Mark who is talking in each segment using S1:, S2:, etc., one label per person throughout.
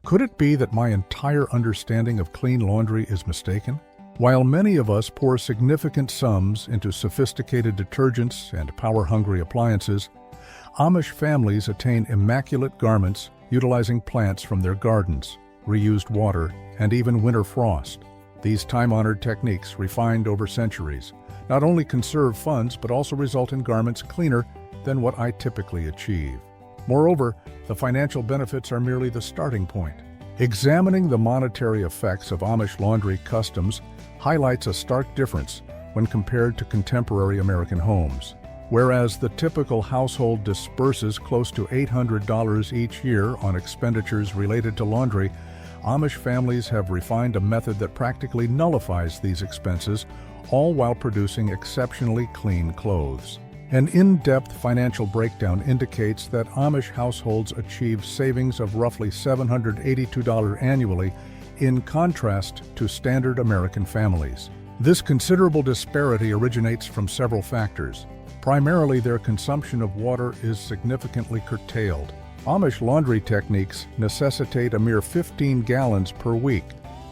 S1: Could it be that my entire understanding of clean laundry is mistaken? While many of us pour significant sums into sophisticated detergents and power-hungry appliances, Amish families attain immaculate garments utilizing plants from their gardens, reused water, and even winter frost. These time-honored techniques, refined over centuries, not only conserve funds but also result in garments cleaner than what I typically achieve. Moreover, the financial benefits are merely the starting point. Examining the monetary effects of Amish laundry customs highlights a stark difference when compared to contemporary American homes. Whereas the typical household disburses close to $800 each year on expenditures related to laundry, Amish families have refined a method that practically nullifies these expenses, all while producing exceptionally clean clothes. An in-depth financial breakdown indicates that Amish households achieve savings of roughly $782 annually, in contrast to standard American families. This considerable disparity originates from several factors. Primarily, their consumption of water is significantly curtailed. Amish laundry techniques necessitate a mere 15 gallons per week,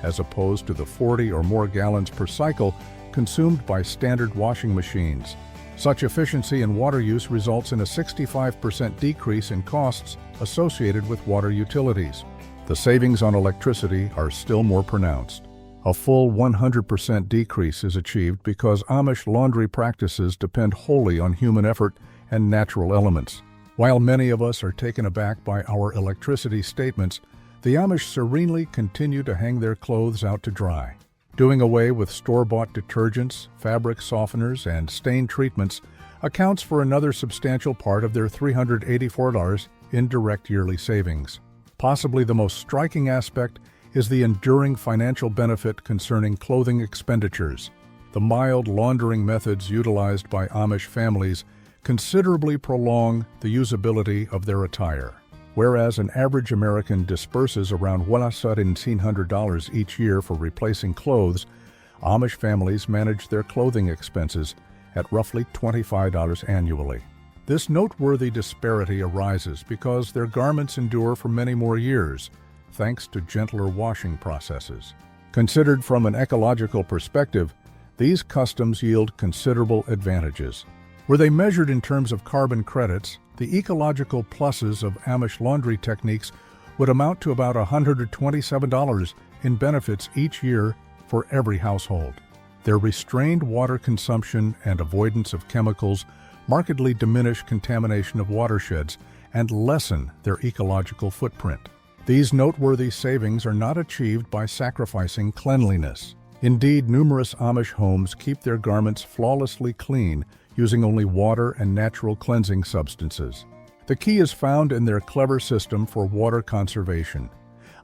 S1: as opposed to the 40 or more gallons per cycle consumed by standard washing machines. Such efficiency in water use results in a 65% decrease in costs associated with water utilities. The savings on electricity are still more pronounced. A full 100% decrease is achieved because Amish laundry practices depend wholly on human effort and natural elements. While many of us are taken aback by our electricity statements, the Amish serenely continue to hang their clothes out to dry. Doing away with store-bought detergents, fabric softeners, and stain treatments accounts for another substantial part of their $384 in direct yearly savings. Possibly the most striking aspect is the enduring financial benefit concerning clothing expenditures. The mild laundering methods utilized by Amish families considerably prolong the usability of their attire. Whereas an average American disburses around $1,700 each year for replacing clothes, Amish families manage their clothing expenses at roughly $25 annually. This noteworthy disparity arises because their garments endure for many more years, thanks to gentler washing processes. Considered from an ecological perspective, these customs yield considerable advantages. Were they measured in terms of carbon credits, the ecological pluses of Amish laundry techniques would amount to about $127 in benefits each year for every household. Their restrained water consumption and avoidance of chemicals markedly diminish contamination of watersheds and lessen their ecological footprint. These noteworthy savings are not achieved by sacrificing cleanliness. Indeed, numerous Amish homes keep their garments flawlessly clean using only water and natural cleansing substances. The key is found in their clever system for water conservation,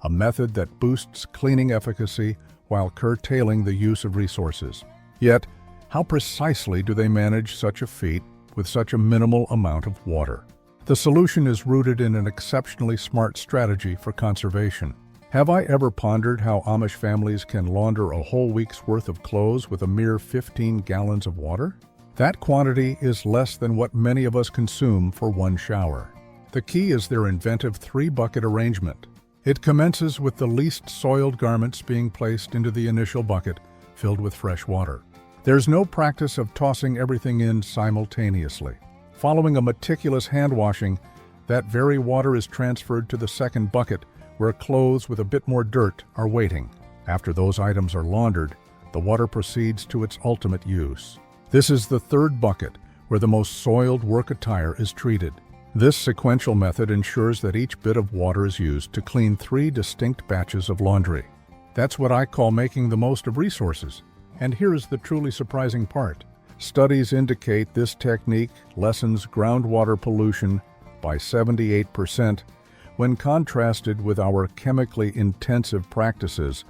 S1: a method that boosts cleaning efficacy while curtailing the use of resources. Yet, how precisely do they manage such a feat with such a minimal amount of water? The solution is rooted in an exceptionally smart strategy for conservation. Have I ever pondered how Amish families can launder a whole week's worth of clothes with a mere 15 gallons of water? That quantity is less than what many of us consume for one shower. The key is their inventive 3-bucket arrangement. It commences with the least soiled garments being placed into the initial bucket, filled with fresh water. There's no practice of tossing everything in simultaneously. Following a meticulous hand washing, that very water is transferred to the second bucket, where clothes with a bit more dirt are waiting. After those items are laundered, the water proceeds to its ultimate use. This is the third bucket, where the most soiled work attire is treated. This sequential method ensures that each bit of water is used to clean 3 distinct batches of laundry. That's what I call making the most of resources. And here is the truly surprising part. Studies indicate this technique lessens groundwater pollution by 78% when contrasted with our chemically intensive practices,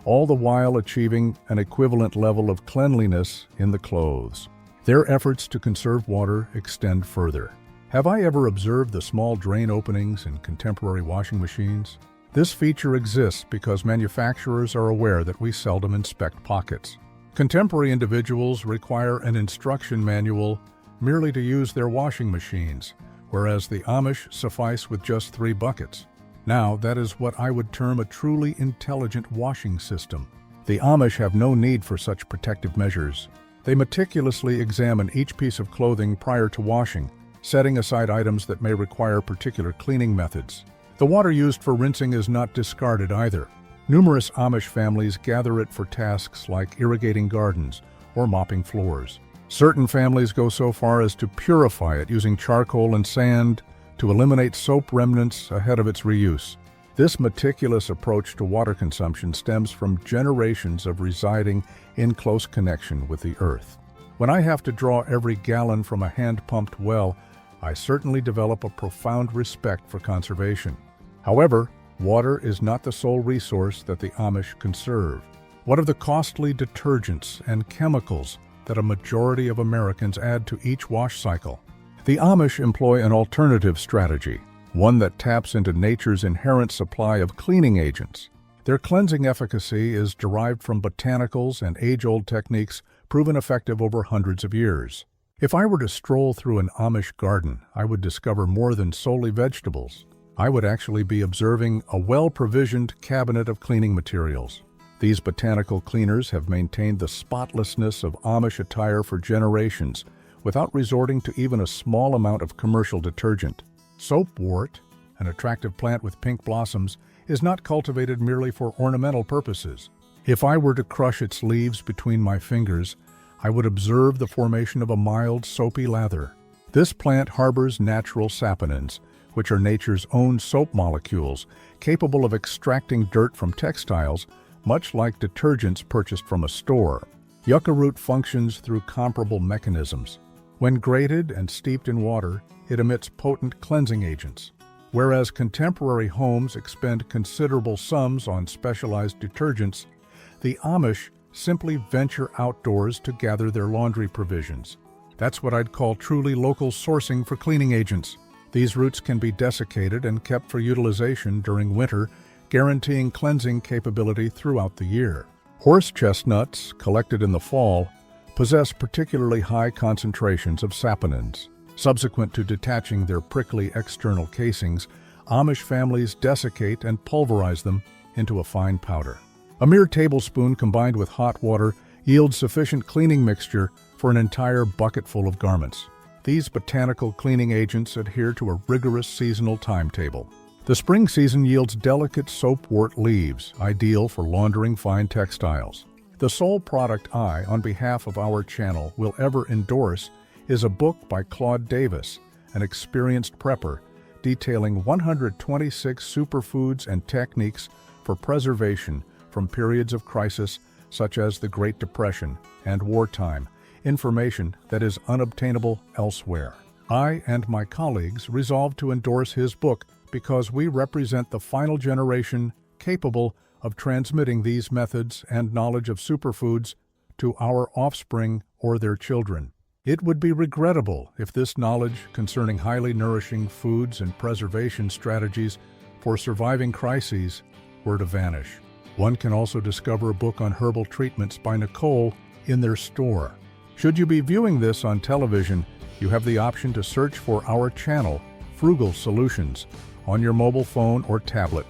S1: all the while achieving an equivalent level of cleanliness in the clothes. Their efforts to conserve water extend further. Have I ever observed the small drain openings in contemporary washing machines? This feature exists because manufacturers are aware that we seldom inspect pockets. Contemporary individuals require an instruction manual merely to use their washing machines, whereas the Amish suffice with just 3 buckets. Now, that is what I would term a truly intelligent washing system. The Amish have no need for such protective measures. They meticulously examine each piece of clothing prior to washing, setting aside items that may require particular cleaning methods. The water used for rinsing is not discarded either. Numerous Amish families gather it for tasks like irrigating gardens or mopping floors. Certain families go so far as to purify it using charcoal and sand to eliminate soap remnants ahead of its reuse. This meticulous approach to water consumption stems from generations of residing in close connection with the earth. When I have to draw every gallon from a hand-pumped well, I certainly develop a profound respect for conservation. However, water is not the sole resource that the Amish conserve. What of the costly detergents and chemicals that a majority of Americans add to each wash cycle? The Amish employ an alternative strategy, one that taps into nature's inherent supply of cleaning agents. Their cleansing efficacy is derived from botanicals and age-old techniques proven effective over hundreds of years. If I were to stroll through an Amish garden, I would discover more than solely vegetables. I would actually be observing a well-provisioned cabinet of cleaning materials. These botanical cleaners have maintained the spotlessness of Amish attire for generations, without resorting to even a small amount of commercial detergent. Soap Wart, an attractive plant with pink blossoms, is not cultivated merely for ornamental purposes. If I were to crush its leaves between my fingers, I would observe the formation of a mild, soapy lather. This plant harbors natural saponins, which are nature's own soap molecules, capable of extracting dirt from textiles, much like detergents purchased from a store. Yuckaroot functions through comparable mechanisms. When grated and steeped in water, it emits potent cleansing agents. Whereas contemporary homes expend considerable sums on specialized detergents, the Amish simply venture outdoors to gather their laundry provisions. That's what I'd call truly local sourcing for cleaning agents. These roots can be desiccated and kept for utilization during winter, guaranteeing cleansing capability throughout the year. Horse chestnuts, collected in the fall, possess particularly high concentrations of saponins. Subsequent to detaching their prickly external casings, Amish families desiccate and pulverize them into a fine powder. A mere tablespoon combined with hot water yields sufficient cleaning mixture for an entire bucketful of garments. These botanical cleaning agents adhere to a rigorous seasonal timetable. The spring season yields delicate soapwort leaves, ideal for laundering fine textiles. The sole product I, on behalf of our channel, will ever endorse is a book by Claude Davis, an experienced prepper, detailing 126 superfoods and techniques for preservation from periods of crisis such as the Great Depression and wartime, information that is unobtainable elsewhere. I and my colleagues resolved to endorse his book because we represent the final generation capable of transmitting these methods and knowledge of superfoods to our offspring or their children. It would be regrettable if this knowledge concerning highly nourishing foods and preservation strategies for surviving crises were to vanish. One can also discover a book on herbal treatments by Nicole in their store. Should you be viewing this on television, you have the option to search for our channel, Frugal Solutions, on your mobile phone or tablet,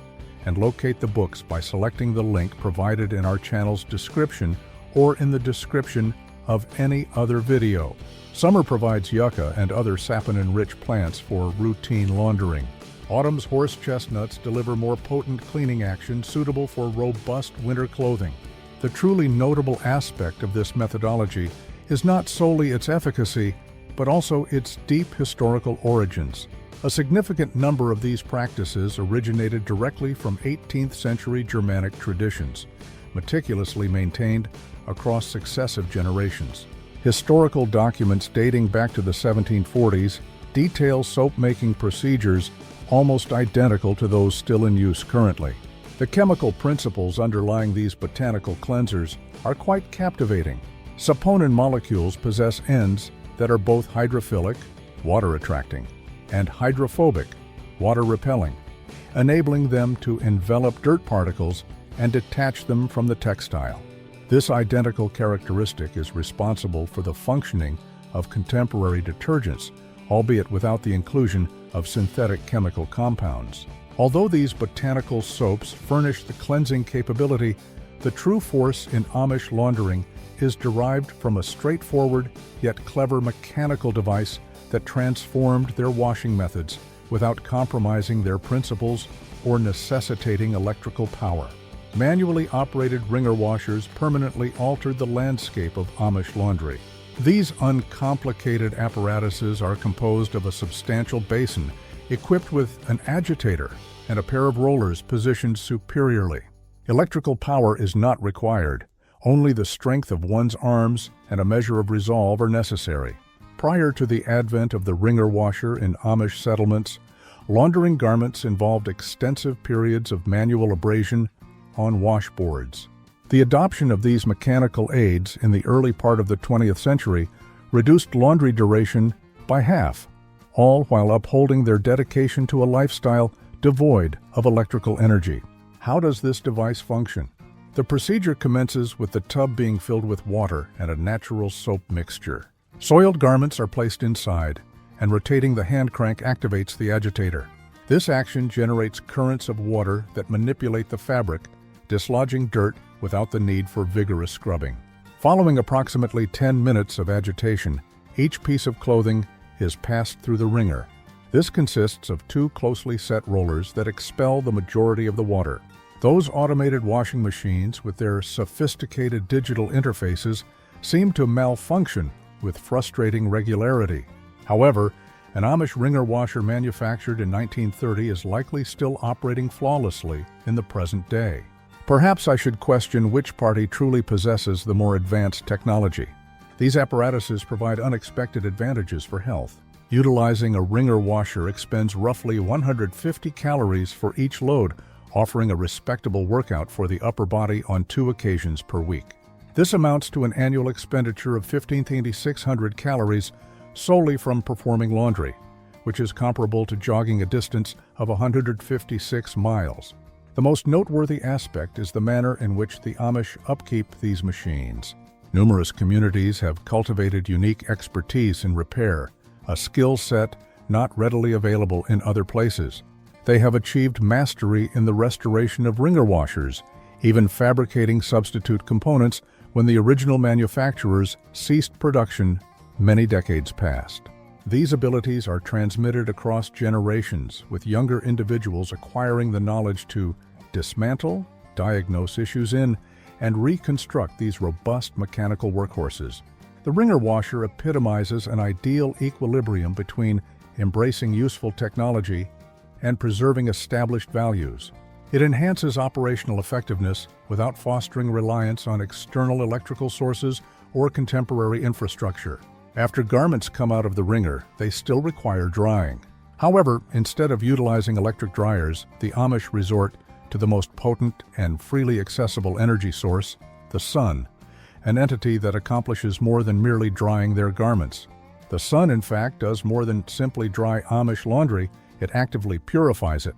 S1: and locate the books by selecting the link provided in our channel's description or in the description of any other video. Summer provides yucca and other saponin-rich plants for routine laundering. Autumn's horse chestnuts deliver more potent cleaning action suitable for robust winter clothing. The truly notable aspect of this methodology is not solely its efficacy, but also its deep historical origins. A significant number of these practices originated directly from 18th century Germanic traditions, meticulously maintained across successive generations. Historical documents dating back to the 1740s detail soap-making procedures almost identical to those still in use currently. The chemical principles underlying these botanical cleansers are quite captivating. Saponin molecules possess ends that are both hydrophilic, water-attracting, and hydrophobic, water-repelling, enabling them to envelop dirt particles and detach them from the textile. This identical characteristic is responsible for the functioning of contemporary detergents, albeit without the inclusion of synthetic chemical compounds. Although these botanical soaps furnish the cleansing capability, the true force in Amish laundering is derived from a straightforward yet clever mechanical device that transformed their washing methods without compromising their principles or necessitating electrical power. Manually operated wringer washers permanently altered the landscape of Amish laundry. These uncomplicated apparatuses are composed of a substantial basin equipped with an agitator and a pair of rollers positioned superiorly. Electrical power is not required. Only the strength of one's arms and a measure of resolve are necessary. Prior to the advent of the wringer washer in Amish settlements, laundering garments involved extensive periods of manual abrasion on washboards. The adoption of these mechanical aids in the early part of the 20th century reduced laundry duration by half, all while upholding their dedication to a lifestyle devoid of electrical energy. How does this device function? The procedure commences with the tub being filled with water and a natural soap mixture. Soiled garments are placed inside, and rotating the hand crank activates the agitator. This action generates currents of water that manipulate the fabric, dislodging dirt without the need for vigorous scrubbing. Following approximately 10 minutes of agitation, each piece of clothing is passed through the wringer. This consists of two closely set rollers that expel the majority of the water. Those automated washing machines with their sophisticated digital interfaces seem to malfunction with frustrating regularity. However, an Amish wringer washer manufactured in 1930 is likely still operating flawlessly in the present day. Perhaps I should question which party truly possesses the more advanced technology. These apparatuses provide unexpected advantages for health. Utilizing a wringer washer expends roughly 150 calories for each load, offering a respectable workout for the upper body on 2 occasions per week. This amounts to an annual expenditure of 1,500 calories solely from performing laundry, which is comparable to jogging a distance of 156 miles. The most noteworthy aspect is the manner in which the Amish upkeep these machines. Numerous communities have cultivated unique expertise in repair, a skill set not readily available in other places. They have achieved mastery in the restoration of wringer washers, even fabricating substitute components when the original manufacturers ceased production many decades past. These abilities are transmitted across generations, with younger individuals acquiring the knowledge to dismantle, diagnose issues in, and reconstruct these robust mechanical workhorses. The wringer washer epitomizes an ideal equilibrium between embracing useful technology and preserving established values. It enhances operational effectiveness without fostering reliance on external electrical sources or contemporary infrastructure. After garments come out of the wringer, they still require drying. However, instead of utilizing electric dryers, the Amish resort to the most potent and freely accessible energy source, the sun, an entity that accomplishes more than merely drying their garments. The sun, in fact, does more than simply dry Amish laundry, it actively purifies it.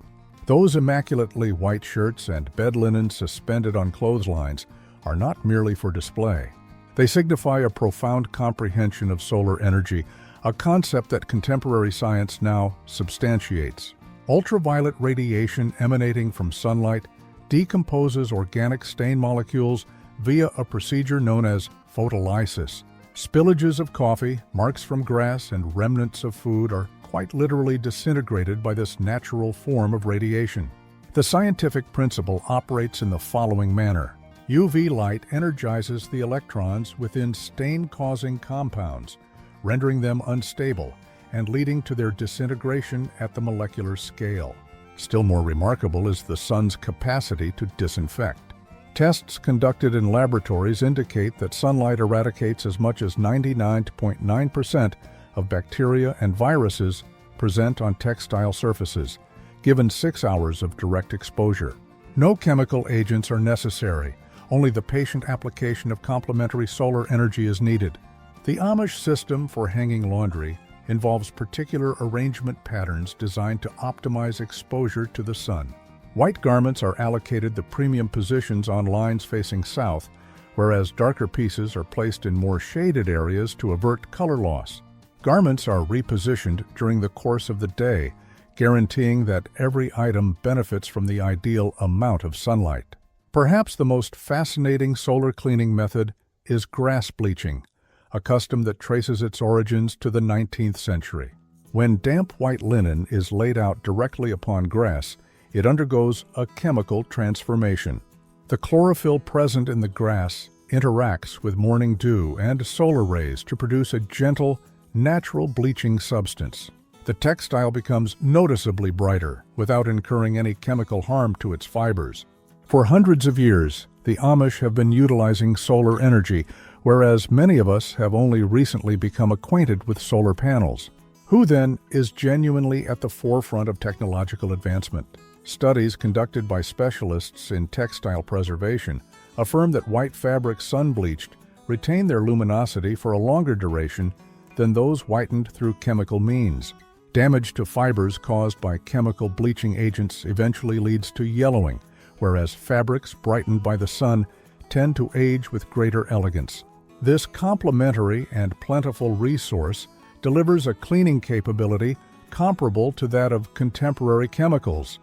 S1: Those immaculately white shirts and bed linen suspended on clotheslines are not merely for display. They signify a profound comprehension of solar energy, a concept that contemporary science now substantiates. Ultraviolet radiation emanating from sunlight decomposes organic stain molecules via a procedure known as photolysis. Spillages of coffee, marks from grass, and remnants of food are quite literally disintegrated by this natural form of radiation. The scientific principle operates in the following manner. UV light energizes the electrons within stain-causing compounds, rendering them unstable and leading to their disintegration at the molecular scale. Still more remarkable is the sun's capacity to disinfect. Tests conducted in laboratories indicate that sunlight eradicates as much as 99.9% of bacteria and viruses present on textile surfaces, given 6 hours of direct exposure. No chemical agents are necessary. Only the patient application of complementary solar energy is needed. The Amish system for hanging laundry involves particular arrangement patterns designed to optimize exposure to the sun. White garments are allocated the premium positions on lines facing south, whereas darker pieces are placed in more shaded areas to avert color loss. Garments are repositioned during the course of the day, guaranteeing that every item benefits from the ideal amount of sunlight. Perhaps the most fascinating solar cleaning method is grass bleaching, a custom that traces its origins to the 19th century. When damp white linen is laid out directly upon grass, it undergoes a chemical transformation. The chlorophyll present in the grass interacts with morning dew and solar rays to produce a gentle, natural bleaching substance. The textile becomes noticeably brighter without incurring any chemical harm to its fibers. For hundreds of years, the Amish have been utilizing solar energy, whereas many of us have only recently become acquainted with solar panels. Who then is genuinely at the forefront of technological advancement? Studies conducted by specialists in textile preservation affirm that white fabrics sun-bleached retain their luminosity for a longer duration than those whitened through chemical means. Damage to fibers caused by chemical bleaching agents eventually leads to yellowing, whereas fabrics brightened by the sun tend to age with greater elegance. This complementary and plentiful resource delivers a cleaning capability comparable to that of contemporary chemicals,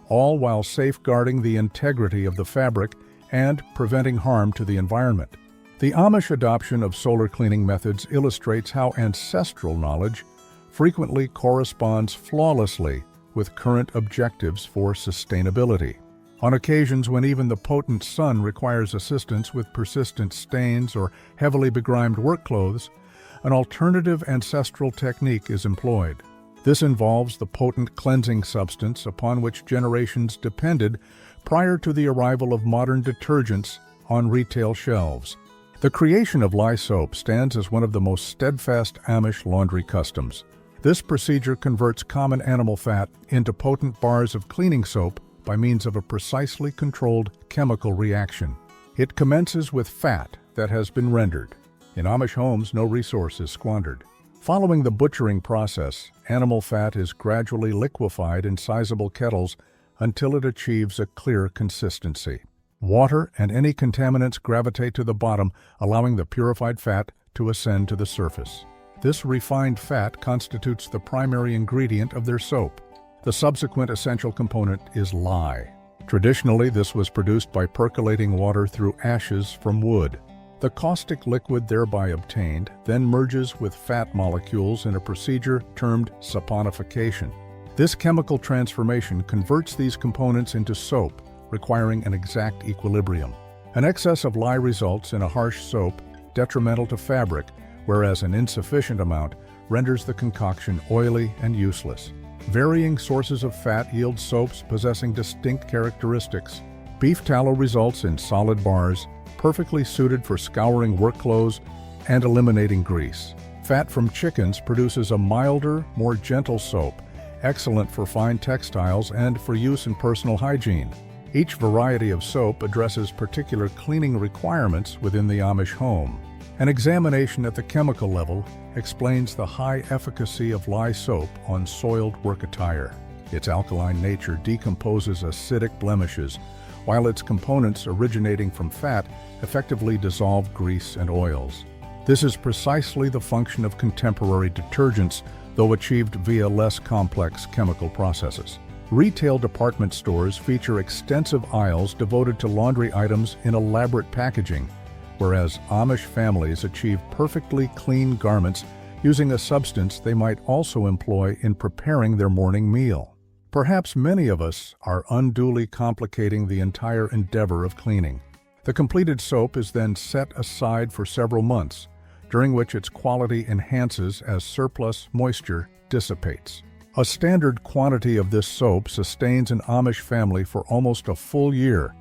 S1: all while safeguarding the integrity of the fabric and preventing harm to the environment. The Amish adoption of solar cleaning methods illustrates how ancestral knowledge frequently corresponds flawlessly with current objectives for sustainability. On occasions when even the potent sun requires assistance with persistent stains or heavily begrimed work clothes, an alternative ancestral technique is employed. This involves the potent cleansing substance upon which generations depended prior to the arrival of modern detergents on retail shelves. The creation of lye soap stands as one of the most steadfast Amish laundry customs. This procedure converts common animal fat into potent bars of cleaning soap by means of a precisely controlled chemical reaction. It commences with fat that has been rendered. In Amish homes, no resource is squandered. Following the butchering process, animal fat is gradually liquefied in sizable kettles until it achieves a clear consistency. Water and any contaminants gravitate to the bottom, allowing the purified fat to ascend to the surface. This refined fat constitutes the primary ingredient of their soap. The subsequent essential component is lye. Traditionally, this was produced by percolating water through ashes from wood. The caustic liquid thereby obtained then merges with fat molecules in a procedure termed saponification. This chemical transformation converts these components into soap, requiring an exact equilibrium. An excess of lye results in a harsh soap, detrimental to fabric, whereas an insufficient amount renders the concoction oily and useless. Varying sources of fat yield soaps possessing distinct characteristics. Beef tallow results in solid bars, perfectly suited for scouring work clothes and eliminating grease. Fat from chickens produces a milder, more gentle soap, excellent for fine textiles and for use in personal hygiene. Each variety of soap addresses particular cleaning requirements within the Amish home. An examination at the chemical level explains the high efficacy of lye soap on soiled work attire. Its alkaline nature decomposes acidic blemishes, while its components originating from fat effectively dissolve grease and oils. This is precisely the function of contemporary detergents, though achieved via less complex chemical processes. Retail department stores feature extensive aisles devoted to laundry items in elaborate packaging, whereas Amish families achieve perfectly clean garments using a substance they might also employ in preparing their morning meal. Perhaps many of us are unduly complicating the entire endeavor of cleaning. The completed soap is then set aside for several months, during which its quality enhances as surplus moisture dissipates. A standard quantity of this soap sustains an Amish family for almost a full year,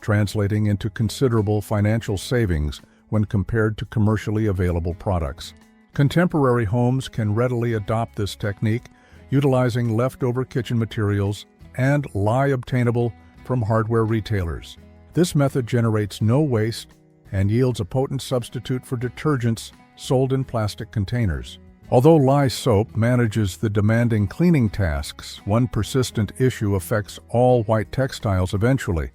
S1: translating into considerable financial savings when compared to commercially available products. Contemporary homes can readily adopt this technique, utilizing leftover kitchen materials and lye obtainable from hardware retailers. This method generates no waste and yields a potent substitute for detergents sold in plastic containers. Although lye soap manages the demanding cleaning tasks, one persistent issue affects all white textiles eventually: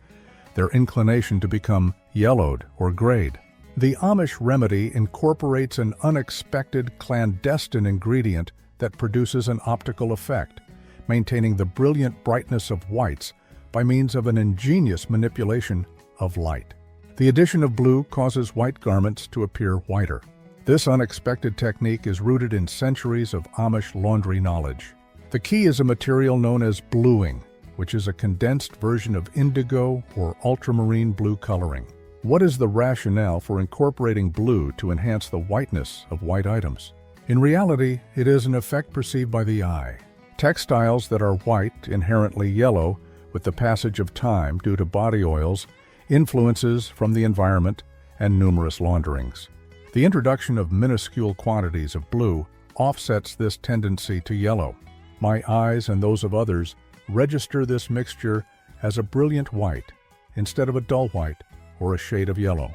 S1: their inclination to become yellowed or grayed. The Amish remedy incorporates an unexpected clandestine ingredient that produces an optical effect, maintaining the brilliant brightness of whites by means of an ingenious manipulation of light. The addition of blue causes white garments to appear whiter. This unexpected technique is rooted in centuries of Amish laundry knowledge. The key is a material known as bluing, which is a condensed version of indigo or ultramarine blue coloring. What is the rationale for incorporating blue to enhance the whiteness of white items? In reality, it is an effect perceived by the eye. Textiles that are white, inherently yellow, with the passage of time due to body oils, influences from the environment, and numerous launderings. The introduction of minuscule quantities of blue offsets this tendency to yellow. My eyes and those of others register this mixture as a brilliant white instead of a dull white or a shade of yellow.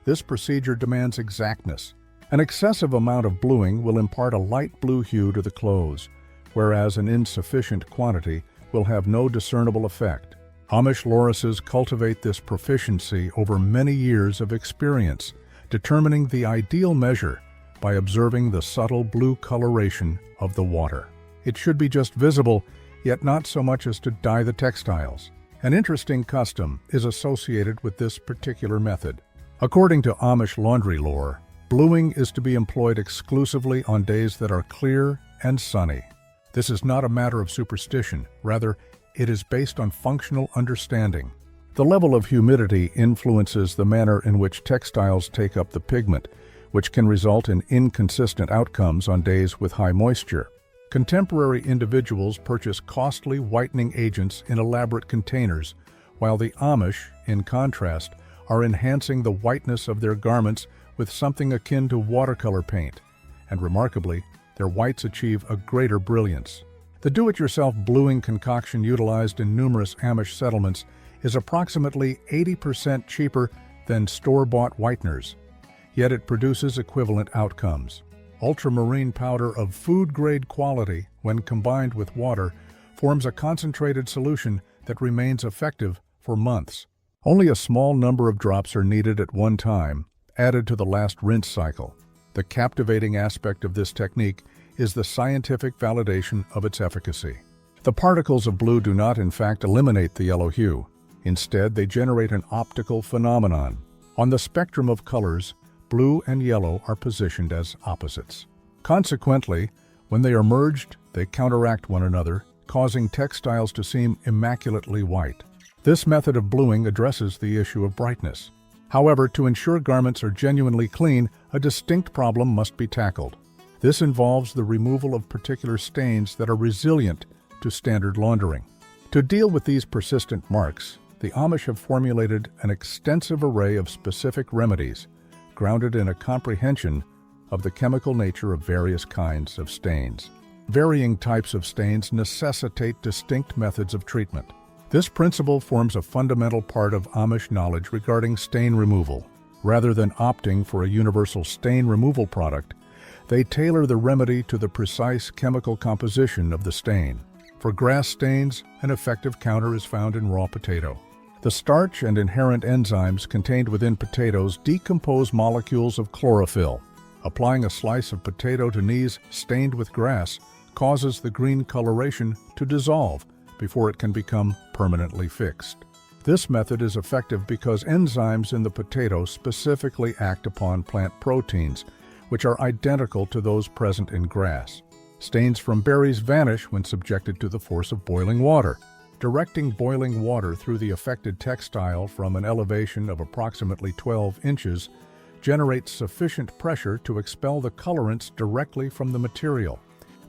S1: This procedure demands exactness. An excessive amount of bluing will impart a light blue hue to the clothes, whereas an insufficient quantity will have no discernible effect. Amish lorises cultivate this proficiency over many years of experience, determining the ideal measure by observing the subtle blue coloration of the water. It should be just visible, yet not so much as to dye the textiles. An interesting custom is associated with this particular method. According to Amish laundry lore, bluing is to be employed exclusively on days that are clear and sunny. This is not a matter of superstition, rather, it is based on functional understanding. The level of humidity influences the manner in which textiles take up the pigment, which can result in inconsistent outcomes on days with high moisture. Contemporary individuals purchase costly whitening agents in elaborate containers, while the Amish, in contrast, are enhancing the whiteness of their garments with something akin to watercolor paint, and remarkably, their whites achieve a greater brilliance. The do-it-yourself bluing concoction utilized in numerous Amish settlements is approximately 80% cheaper than store-bought whiteners, yet it produces equivalent outcomes. Ultramarine powder of food-grade quality, when combined with water, forms a concentrated solution that remains effective for months. Only a small number of drops are needed at one time, added to the last rinse cycle. The captivating aspect of this technique is the scientific validation of its efficacy. The particles of blue do not in fact eliminate the yellow hue. Instead, they generate an optical phenomenon. On the spectrum of colors, blue and yellow are positioned as opposites. Consequently, when they are merged, they counteract one another, causing textiles to seem immaculately white. This method of bluing addresses the issue of brightness. However, to ensure garments are genuinely clean, a distinct problem must be tackled. This involves the removal of particular stains that are resilient to standard laundering. To deal with these persistent marks, the Amish have formulated an extensive array of specific remedies, grounded in a comprehension of the chemical nature of various kinds of stains. Varying types of stains necessitate distinct methods of treatment. This principle forms a fundamental part of Amish knowledge regarding stain removal. Rather than opting for a universal stain removal product, they tailor the remedy to the precise chemical composition of the stain. For grass stains, an effective counter is found in raw potato. The starch and inherent enzymes contained within potatoes decompose molecules of chlorophyll. Applying a slice of potato to knees stained with grass causes the green coloration to dissolve before it can become permanently fixed. This method is effective because enzymes in the potato specifically act upon plant proteins, which are identical to those present in grass. Stains from berries vanish when subjected to the force of boiling water. Directing boiling water through the affected textile from an elevation of approximately 12 inches generates sufficient pressure to expel the colorants directly from the material.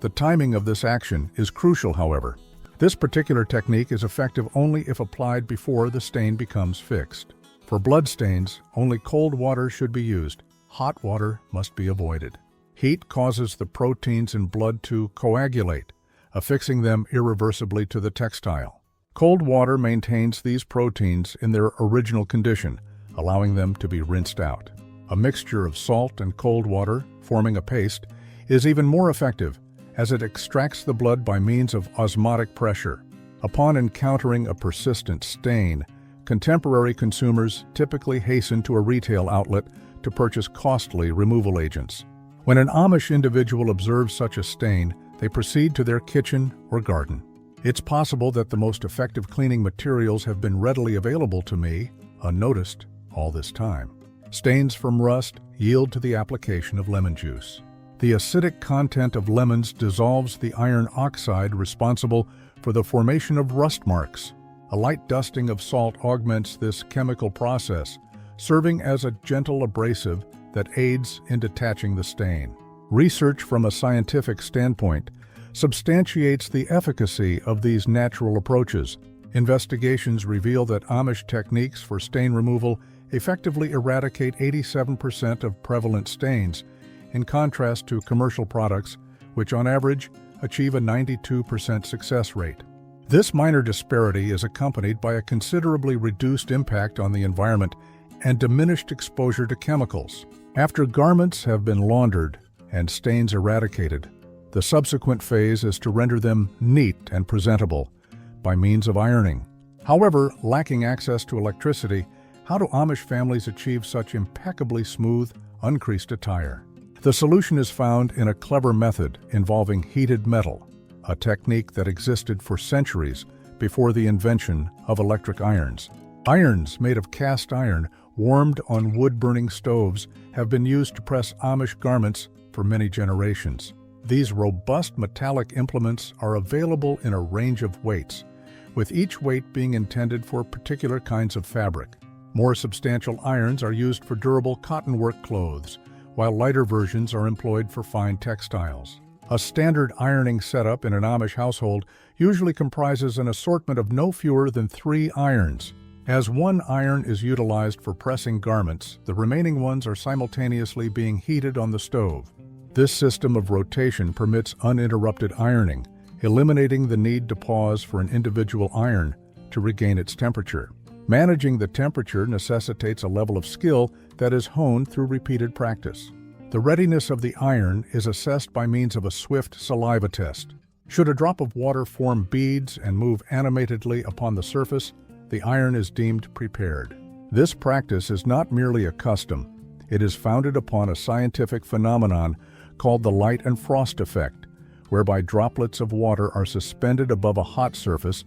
S1: The timing of this action is crucial, however. This particular technique is effective only if applied before the stain becomes fixed. For blood stains, only cold water should be used. Hot water must be avoided. Heat causes the proteins in blood to coagulate, affixing them irreversibly to the textile. Cold water maintains these proteins in their original condition, allowing them to be rinsed out. A mixture of salt and cold water, forming a paste, is even more effective as it extracts the blood by means of osmotic pressure. Upon encountering a persistent stain, contemporary consumers typically hasten to a retail outlet to purchase costly removal agents. When an Amish individual observes such a stain, they proceed to their kitchen or garden. It's possible that the most effective cleaning materials have been readily available to me, unnoticed, all this time. Stains from rust yield to the application of lemon juice. The acidic content of lemons dissolves the iron oxide responsible for the formation of rust marks. A light dusting of salt augments this chemical process, serving as a gentle abrasive that aids in detaching the stain. Research from a scientific standpoint substantiates the efficacy of these natural approaches. Investigations reveal that Amish techniques for stain removal effectively eradicate 87% of prevalent stains, in contrast to commercial products, which on average achieve a 92% success rate. This minor disparity is accompanied by a considerably reduced impact on the environment and diminished exposure to chemicals. After garments have been laundered and stains eradicated, the subsequent phase is to render them neat and presentable by means of ironing. However, lacking access to electricity, how do Amish families achieve such impeccably smooth, uncreased attire? The solution is found in a clever method involving heated metal, a technique that existed for centuries before the invention of electric irons. Irons made of cast iron warmed on wood-burning stoves have been used to press Amish garments for many generations. These robust metallic implements are available in a range of weights, with each weight being intended for particular kinds of fabric. More substantial irons are used for durable cottonwork clothes, while lighter versions are employed for fine textiles. A standard ironing setup in an Amish household usually comprises an assortment of no fewer than 3 irons. As one iron is utilized for pressing garments, the remaining ones are simultaneously being heated on the stove. This system of rotation permits uninterrupted ironing, eliminating the need to pause for an individual iron to regain its temperature. Managing the temperature necessitates a level of skill that is honed through repeated practice. The readiness of the iron is assessed by means of a swift saliva test. Should a drop of water form beads and move animatedly upon the surface, the iron is deemed prepared. This practice is not merely a custom. It is founded upon a scientific phenomenon called the light and frost effect, whereby droplets of water are suspended above a hot surface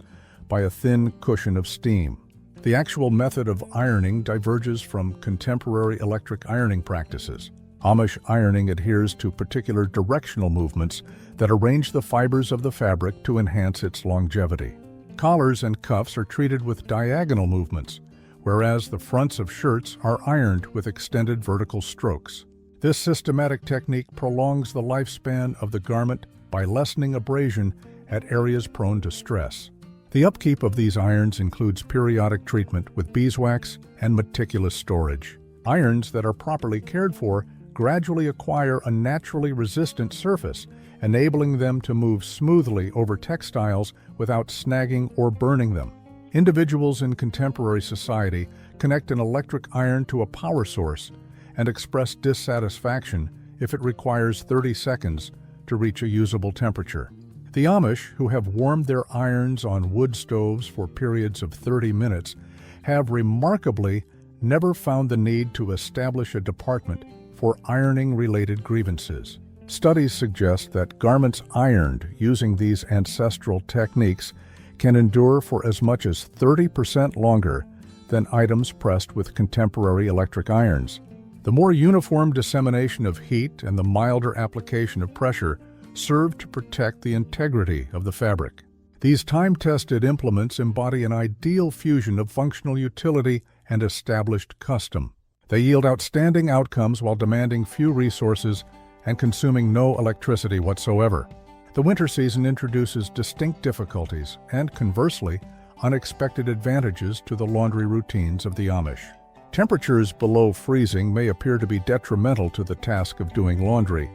S1: by a thin cushion of steam. The actual method of ironing diverges from contemporary electric ironing practices. Amish ironing adheres to particular directional movements that arrange the fibers of the fabric to enhance its longevity. Collars and cuffs are treated with diagonal movements, whereas the fronts of shirts are ironed with extended vertical strokes. This systematic technique prolongs the lifespan of the garment by lessening abrasion at areas prone to stress. The upkeep of these irons includes periodic treatment with beeswax and meticulous storage. Irons that are properly cared for gradually acquire a naturally resistant surface, enabling them to move smoothly over textiles without snagging or burning them. Individuals in contemporary society connect an electric iron to a power source and express dissatisfaction if it requires 30 seconds to reach a usable temperature. The Amish, who have warmed their irons on wood stoves for periods of 30 minutes, have remarkably never found the need to establish a department for ironing-related grievances. Studies suggest that garments ironed using these ancestral techniques can endure for as much as 30% longer than items pressed with contemporary electric irons. The more uniform dissemination of heat and the milder application of pressure serve to protect the integrity of the fabric. These time-tested implements embody an ideal fusion of functional utility and established custom. They yield outstanding outcomes while demanding few resources and consuming no electricity whatsoever. The winter season introduces distinct difficulties and, conversely, unexpected advantages to the laundry routines of the Amish. Temperatures below freezing may appear to be detrimental to the task of doing laundry,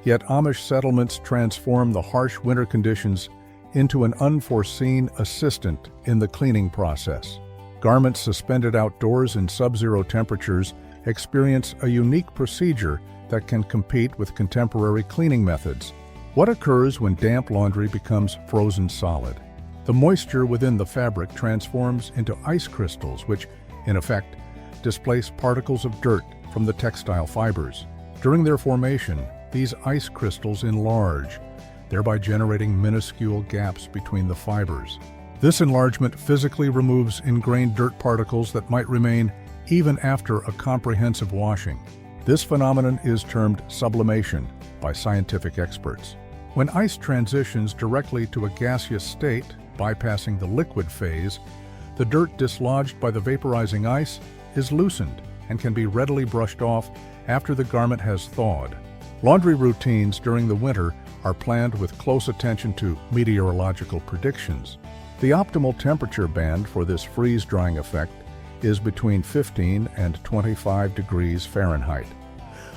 S1: yet Amish settlements transform the harsh winter conditions into an unforeseen assistant in the cleaning process. Garments suspended outdoors in sub-zero temperatures experience a unique procedure that can compete with contemporary cleaning methods. What occurs when damp laundry becomes frozen solid? The moisture within the fabric transforms into ice crystals, which, in effect, displace particles of dirt from the textile fibers. During their formation, these ice crystals enlarge, thereby generating minuscule gaps between the fibers. This enlargement physically removes ingrained dirt particles that might remain even after a comprehensive washing. This phenomenon is termed sublimation by scientific experts. When ice transitions directly to a gaseous state, bypassing the liquid phase, the dirt dislodged by the vaporizing ice is loosened and can be readily brushed off after the garment has thawed. Laundry routines during the winter are planned with close attention to meteorological predictions. The optimal temperature band for this freeze-drying effect is between 15 and 25 degrees Fahrenheit,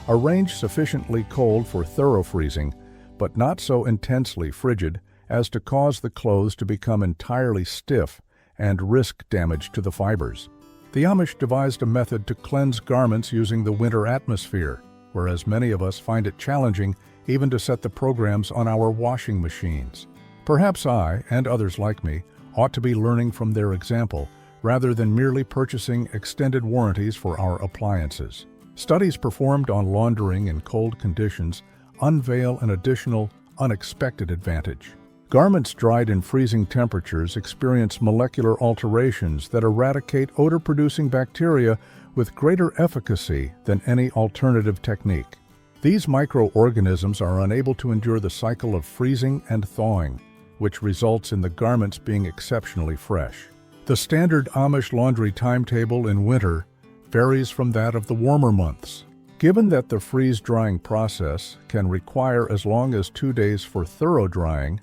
S1: a range sufficiently cold for thorough freezing, but not so intensely frigid as to cause the clothes to become entirely stiff and risk damage to the fibers. The Amish devised a method to cleanse garments using the winter atmosphere, whereas many of us find it challenging even to set the programs on our washing machines. Perhaps I, and others like me, ought to be learning from their example rather than merely purchasing extended warranties for our appliances. Studies performed on laundering in cold conditions unveil an additional, unexpected advantage. Garments dried in freezing temperatures experience molecular alterations that eradicate odor-producing bacteria with greater efficacy than any alternative technique. These microorganisms are unable to endure the cycle of freezing and thawing, which results in the garments being exceptionally fresh. The standard Amish laundry timetable in winter varies from that of the warmer months. Given that the freeze-drying process can require as long as 2 days for thorough drying,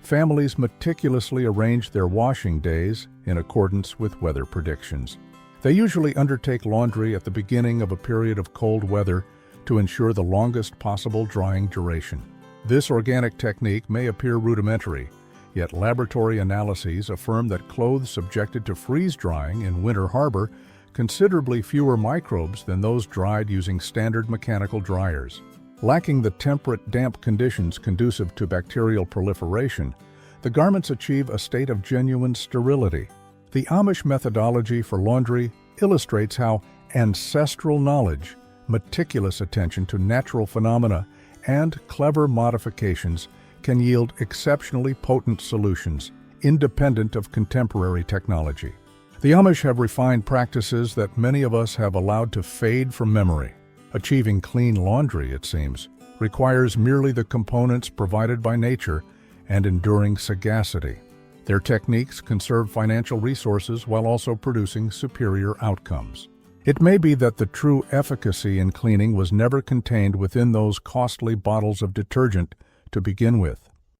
S1: families meticulously arrange their washing days in accordance with weather predictions. They usually undertake laundry at the beginning of a period of cold weather to ensure the longest possible drying duration. This organic technique may appear rudimentary, yet laboratory analyses affirm that clothes subjected to freeze-drying in winter harbor considerably fewer microbes than those dried using standard mechanical dryers. Lacking the temperate, damp conditions conducive to bacterial proliferation, the garments achieve a state of genuine sterility. The Amish methodology for laundry illustrates how ancestral knowledge, meticulous attention to natural phenomena, and clever modifications can yield exceptionally potent solutions, independent of contemporary technology. The Amish have refined practices that many of us have allowed to fade from memory. Achieving clean laundry, it seems, requires merely the components provided by nature and enduring sagacity. Their techniques conserve financial resources while also producing superior outcomes. It may be that the true efficacy in cleaning was never contained within those costly bottles of detergent to begin with.